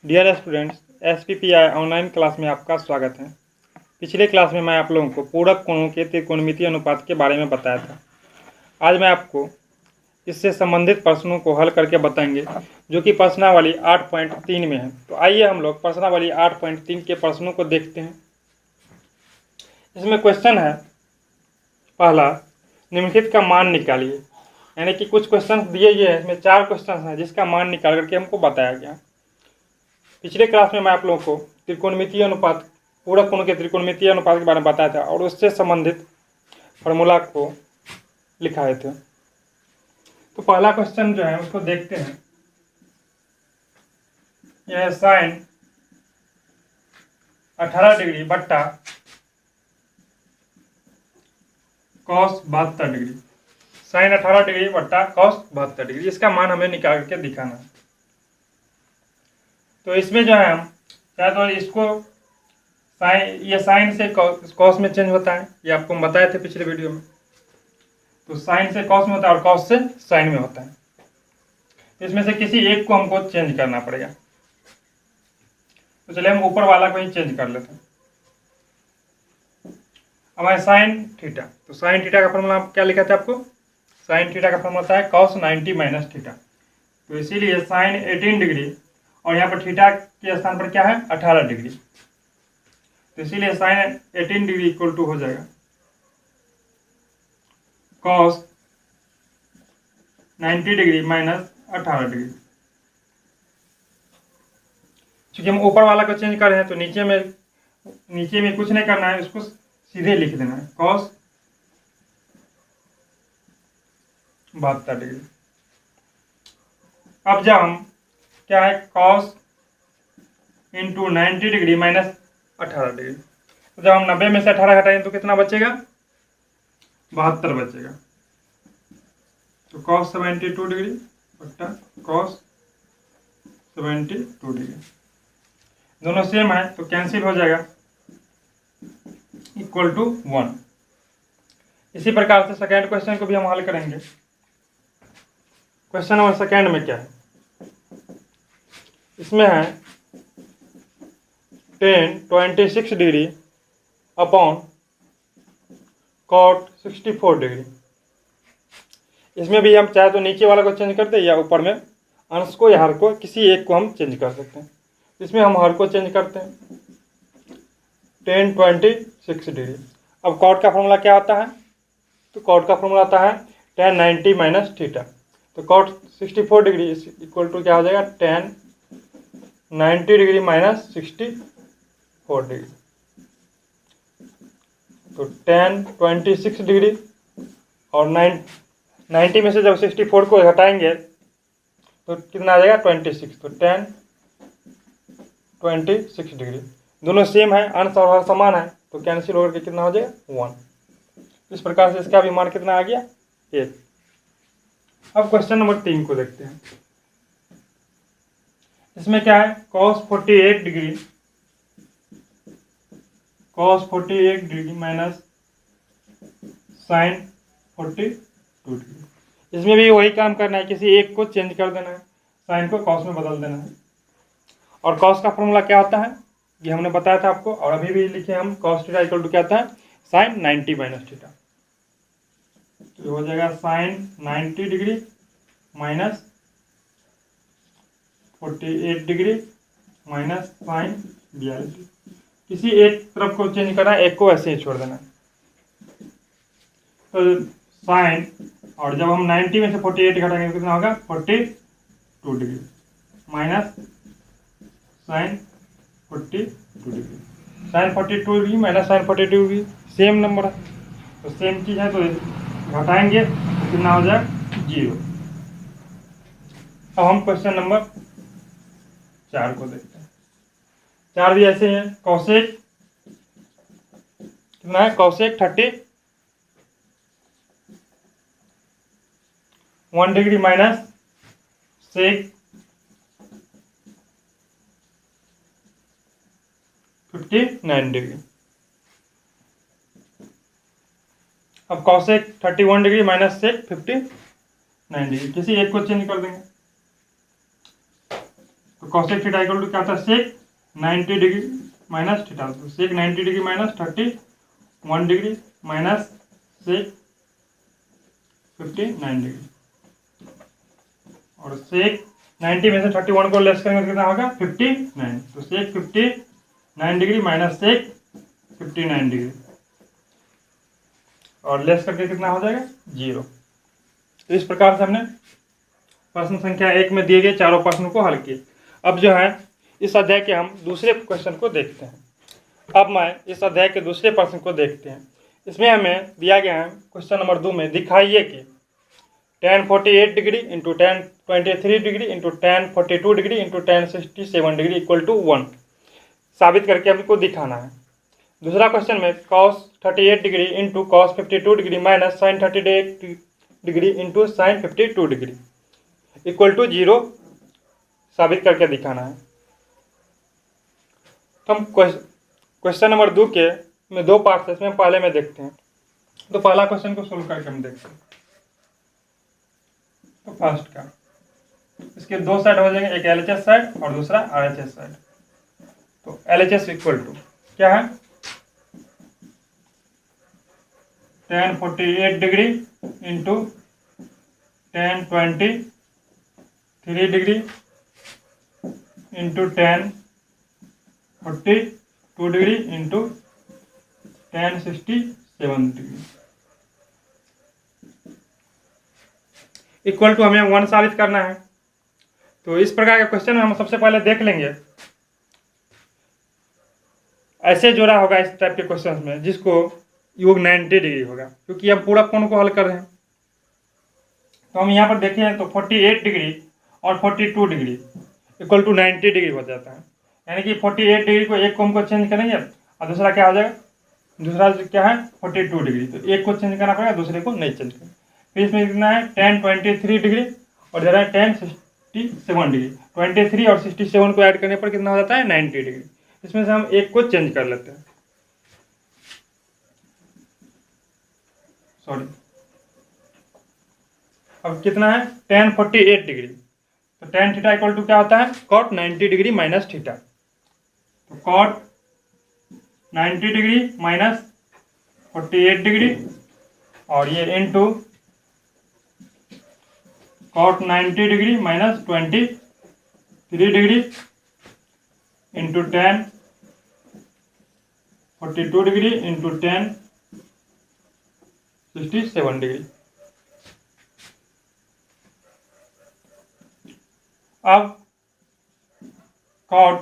Dear students, SPPI online class में आपका स्वागत है। पिछले क्लास में मैं आप लोगों को पूरक कोणों के त्रिकोणमितीय अनुपात के बारे में बताया था। आज मैं आपको इससे संबंधित प्रश्नों को हल करके बताएंगे, जो कि प्रश्नावली 8.3 में है। तो आइए हम लोग प्रश्नावली 8.3 के प्रश्नों को देखते हैं। इसमें क्वेश्चन है पहला, निम्नलिखित का मान निकालिए। यानी कि कुछ क्वेश्चन दिए गए हैं, इसमें 4 क्वेश्चन हैं जिसका मान निकाल करके हमको बताया गया। पिछले क्लास में मैं आप लोगों को त्रिकोणमितीय अनुपात, पूरक कोणों के त्रिकोणमितीय अनुपात के बारे में बताया था और उससे संबंधित फॉर्मूला को लिखाए थे। तो पहला क्वेश्चन जो है उसको देखते हैं। यह साइन 18 डिग्री बट्टा कॉस 72 डिग्री, साइन 18 डिग्री बट्टा कॉस 72 डिग्री, इसका मान हमें निकाल के दिखाना है। तो इसमें जो है हम चाहे तो इसको ये साइन से कॉस में चेंज होता है, ये आपको हम बताए थे पिछले वीडियो में। तो साइन से कॉस में होता है और कॉस से साइन में होता है। इसमें से किसी एक को हमको चेंज करना पड़ेगा। तो चलिए हम ऊपर वाला को ही चेंज कर लेते हैं। हमारे साइन थीटा, तो साइन थीटा का फॉर्मूला क्या लिखा था आपको? साइन थीटा का फॉर्मूला होता है cos 90 माइनस थीटा। तो इसीलिए साइन 18 डिग्री और यहाँ पर थीटा के स्थान पर क्या है 18 डिग्री। तो इसीलिए साइन 18 डिग्री इक्वल टू हो जाएगा cos 90 डिग्री माइनस 18 डिग्री। चूंकि हम ऊपर वाला को चेंज कर रहे हैं तो नीचे में कुछ नहीं करना है, इसको सीधे लिख देना है cos 72 डिग्री। अब जब हम क्या है cos into 90 degree minus 18 degree, तो जब हम 90 में से 18 घटाएंगे तो कितना बचेगा? 72 बचेगा। तो cos 72 डिग्री बट्टा cos 72 डिग्री, दोनों सेम है तो कैंसिल हो जाएगा, इक्वल टू 1। इसी प्रकार से सेकेंड क्वेश्चन को भी हम हल करेंगे। क्वेश्चन नंबर सेकेंड में क्या है? इसमें है tan 26 degree upon cot 64 degree. इसमें भी हम चाहे तो नीचे वाला को चेंज कर दें या ऊपर में अंश को या हर को, किसी एक को हम चेंज कर सकते हैं। इसमें हम हर को चेंज करते हैं, tan 26 डिग्री। अब कॉट का फॉर्मूला क्या आता है? तो कॉट का फॉर्मूला आता है tan 90 माइनस थीटा। तो cot 64 डिग्री इक्वल टू क्या हो जाएगा? tan 90 degree minus 64 degree. तो tan 26 डिग्री और 90 में से जब 64 को घटाएंगे तो कितना आ जाएगा? 26। तो tan 26 डिग्री, दोनों सेम है, अंश और हर समान है, तो कैंसिल होकर के कितना हो जाएगा? 1। इस प्रकार से इसका भी मान कितना आ गया? 1। अब क्वेश्चन नंबर 3 को देखते हैं। इसमें क्या है? cos 48 degree minus sine 42 degree. इसमें भी वही काम करना है, किसी एक को चेंज कर देना है, साइन को कॉस में बदल देना है। और कॉस का फॉर्मूला क्या होता है ये हमने बताया था आपको, और अभी भी लिखे हम cos थीटा इक्वल टू क्या आता है? Sine 90 minus theta. तो हो जाएगा sine 90 degree minus 48 degree minus sine 42। किसी एक तरफ को चेंज करना है, एक को ऐसे ही छोड़ देना है। तो साइन, और जब हम 90 में से 48 घटाएंगे तो कितना होगा? 42 degree minus sine 42 degree. Sine 42 degree minus sine 42 degree same number है, तो सेम चीज़ है, तो घटाएंगे तो कितना हो जाए? 0। अब हम क्वेश्चन नंबर 4 को देखते हैं। 4 भी ऐसे हैं। कौशिक कितना है? Cosec 31 degree minus sec 59 degree. अब cosec 31 degree minus sec 59 degree, किसी एक को चेंज कर देंगे। तो तो कॉसेक थीटा इक्वल टू क्या होता है, सेक 90 डिग्री माइनस थीटा। तो sec 90 degree minus 31 degree minus sec 59 degree, और सेक 90 में से 31 को लेस करेंगे तो कितना होगा 59। तो सेक 59 डिग्री माइनस सेक 59 डिग्री, और लेस करके कितना हो जाएगा 0। तो इस प्रकार से हमने प्रश्न संख्या 1 में दिए गए चारों प्रश्नों को हल किए। अब जो है इस अध्याय के हम दूसरे क्वेश्चन को देखते हैं। अब मैं इस अध्याय के दूसरे प्रश्न को देखते हैं। इसमें हमें दिया गया है क्वेश्चन नंबर 2 में, दिखाइए कि tan 48 degree into tan 23 degree into tan 42 degree into tan 67 degree equal to 1 साबित करके हमको दिखाना है। दूसरा क्वेश्चन में cos 38 degree into cos 52 degree minus sin 38 degree into sin 52 degree equal to 0 साबित करके दिखाना है। तो हम क्वेश्चन नंबर 2 के में 2 पार्ट्स है, इसमें पहले में देखते हैं। तो पहला क्वेश्चन को सोल्व करके हम देखते हैं। तो फर्स्ट का, इसके 2 साइड हो जाएंगे, एक LHS साइड और दूसरा RHS साइड। तो LHS इक्वल टू क्या है, tan 48 degree into tan 23 degree into tan 42 degree into tan 67 degree equal to हमें 1 साबित करना है। तो इस प्रकार के क्वेश्चन में हम सबसे पहले देख लेंगे, ऐसे जोड़ा होगा इस टाइप के क्वेश्चन में जिसको योग 90 डिग्री होगा, क्योंकि हम पूरा कोण को हल कर रहे हैं। तो हम यहाँ पर देखें तो 48 डिग्री और 42 डिग्री इक्वल टू 90 डिग्री हो जाता है। यानी कि 48 डिग्री को एक कोण को चेंज करेंगे और दूसरा क्या हो जाएगा, दूसरा क्या है 42 डिग्री। तो एक को चेंज करना पड़ेगा, दूसरे को नहीं चेंज करेंगे। फिर इसमें कितना है tan 23 डिग्री और जरा tan 67 डिग्री। 23 और 67 को ऐड करने पर कितना हो जाता है 90 डिग्री। इसमें से हम एक को चेंज कर लेते हैं, सॉरी। अब कितना है tan 48 डिग्री। तो tan थीटा इक्वल टू क्या होता है cot 90 डिग्री माइनस थीटा। तो cot 90 डिग्री माइनस 48 डिग्री और ये into cot 90 degree minus 23 degree into tan 42 degree into tan 67 degree. अब cot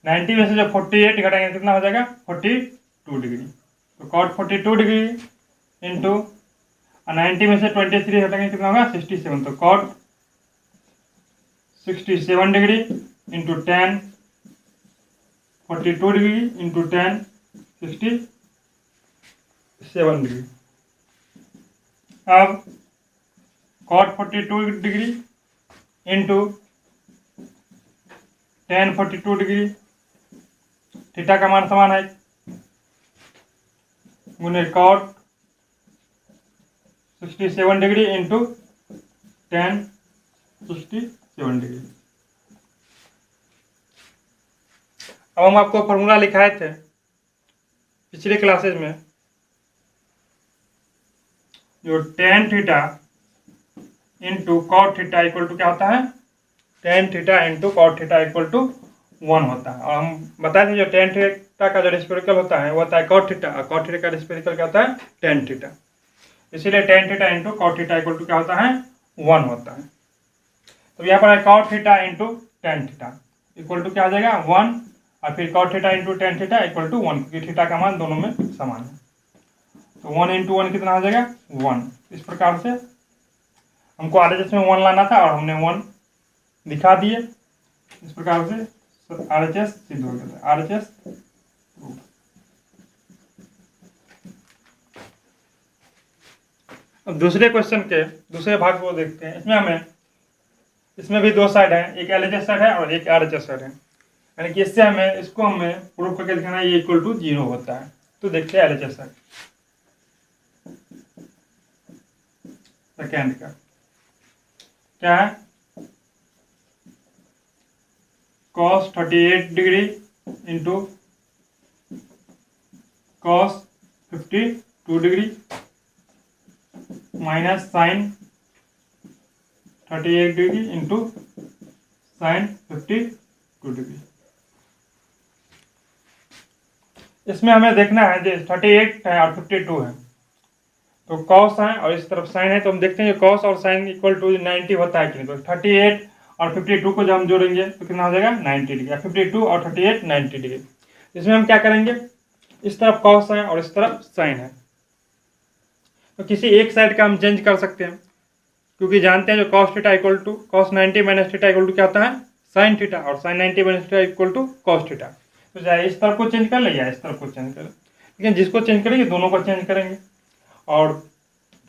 90 में से जब 48 घटाएंगे कितना हो जाएगा 42 डिग्री। तो cot 42 डिग्री इंटू 90 में से 23 हटाएंगे कितना होगा 67। तो cot 67 degree into tan 42 degree into tan 67 degree. अब cot 42 degree into tan 42 degree, theta का मान समान है गुने cot 67 degree into tan 67 degree. अब हम आपको फॉर्मूला लिखाए थे पिछले क्लासेज में, जो tan theta into cot theta equal to क्या होता है tan theta into cot theta equal to 1 होता है। और हम बताए थे जो tan थीटा का जो रेसिप्रोकल होता है वो होता है cot थीटा, और cot थीटा का रेसिप्रोकल क्या होता है tan थीटा। इसीलिए tan theta into cot theta equal to क्या होता है 1 होता है। तो यहाँ पर है cot theta into tan theta equal to क्या हो जाएगा 1, और फिर cot theta into tan theta equal to 1, क्योंकि थीटा का मान दोनों में समान है। तो 1 इंटू 1 कितना हो जाएगा 1। इस प्रकार से हमको RHS में 1 लाना था और हमने 1 दिखा दिए। इस प्रकार से RHS सिद्ध हो गया था, RHS प्रूफ। अब दूसरे क्वेश्चन के दूसरे भाग को देखते हैं। इसमें भी 2 साइड है, एक LHS साइड है और एक RHS साइड है। यानी कि इससे हमें प्रूफ करके दिखाना है ये इक्वल टू 0 होता है। तो देखते हैं LHS साइड सेकेंड का क्या है। cos 38 degree into cos 52 degree minus sine 38 degree into sine 52 degree. इसमें हमें देखना है जो 38 है और 52 है, तो कॉस है और इस तरफ साइन है, तो हम देखते हैं कॉस और साइन इक्वल टू 90 होता है कि नहीं। तो 38 और 52 को जब हम जोड़ेंगे तो कितना हो जाएगा 90 डिग्री। 52 और 38 90 डिग्री। इसमें हम क्या करेंगे, इस तरफ कॉस है और इस तरफ साइन है, तो किसी एक साइड का हम चेंज कर सकते हैं, क्योंकि जानते हैं जो cos theta equal to cos 90 minus theta equal to क्या होता है साइन थीटा, और sine 90 minus theta equal to cos theta. तो चाहे इस तरफ को चेंज कर ले या इस तरफ को चेंज कर ले, लेकिन जिसको चेंज करेंगे दोनों को चेंज करेंगे। और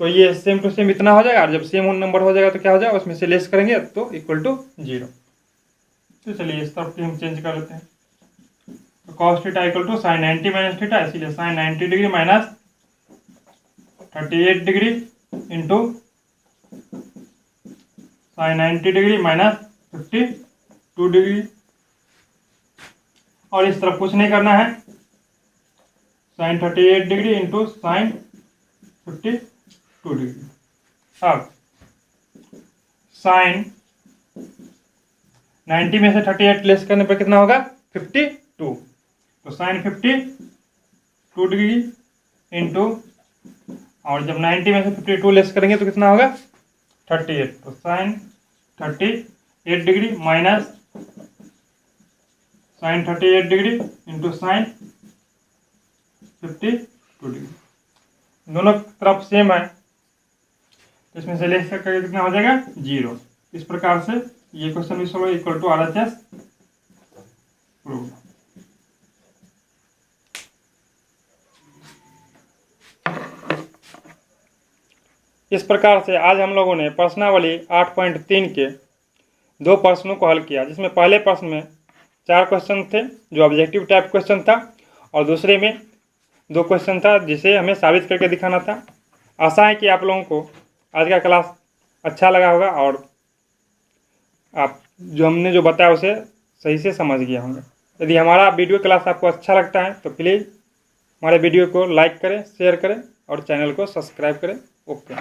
तो ये सेम टू सेम इतना हो जाएगा, और जब सेम नंबर हो जाएगा तो क्या हो जाएगा, उसमें से लेस करेंगे तो इक्वल टू 0। तो चलिए इस तरफ की हम चेंज कर लेते हैं। तो cos theta equal to sine 90 minus theta, इसीलिए sine 90 degree minus 38 degree into sine 90 degree minus 52 degree. और इस तरफ कुछ नहीं करना है, sine 38 degree into sine 52 degree. अब साइन 90 में से 38 लेस करने पर कितना होगा 52, तो साइन 52 डिग्री इंटू, और जब 90 में से 52 लेस करेंगे तो कितना होगा 38, तो sine 38 degree minus sine 38 degree into sine 52 degree. दोनों तरफ सेम है, तो इसमें से लेस करके कितना हो जाएगा 0। इस प्रकार से ये क्वेश्चन भी solve equal to RHS prove. इस प्रकार से आज हम लोगों ने प्रश्नावली 8.3 के 2 प्रश्नों को हल किया, जिसमें पहले प्रश्न में 4 क्वेश्चन थे जो ऑब्जेक्टिव टाइप क्वेश्चन था, और दूसरे में 2 क्वेश्चन था जिसे हमें साबित करके दिखाना था। आशा है कि आप लोगों को आज का क्लास अच्छा लगा होगा और आप जो हमने जो बताया उसे सही से समझ गए होंगे। यदि हमारा वीडियो क्लास आपको अच्छा लगता है तो प्लीज़ हमारे वीडियो को लाइक करें, शेयर करें और चैनल को सब्सक्राइब करें। ओके।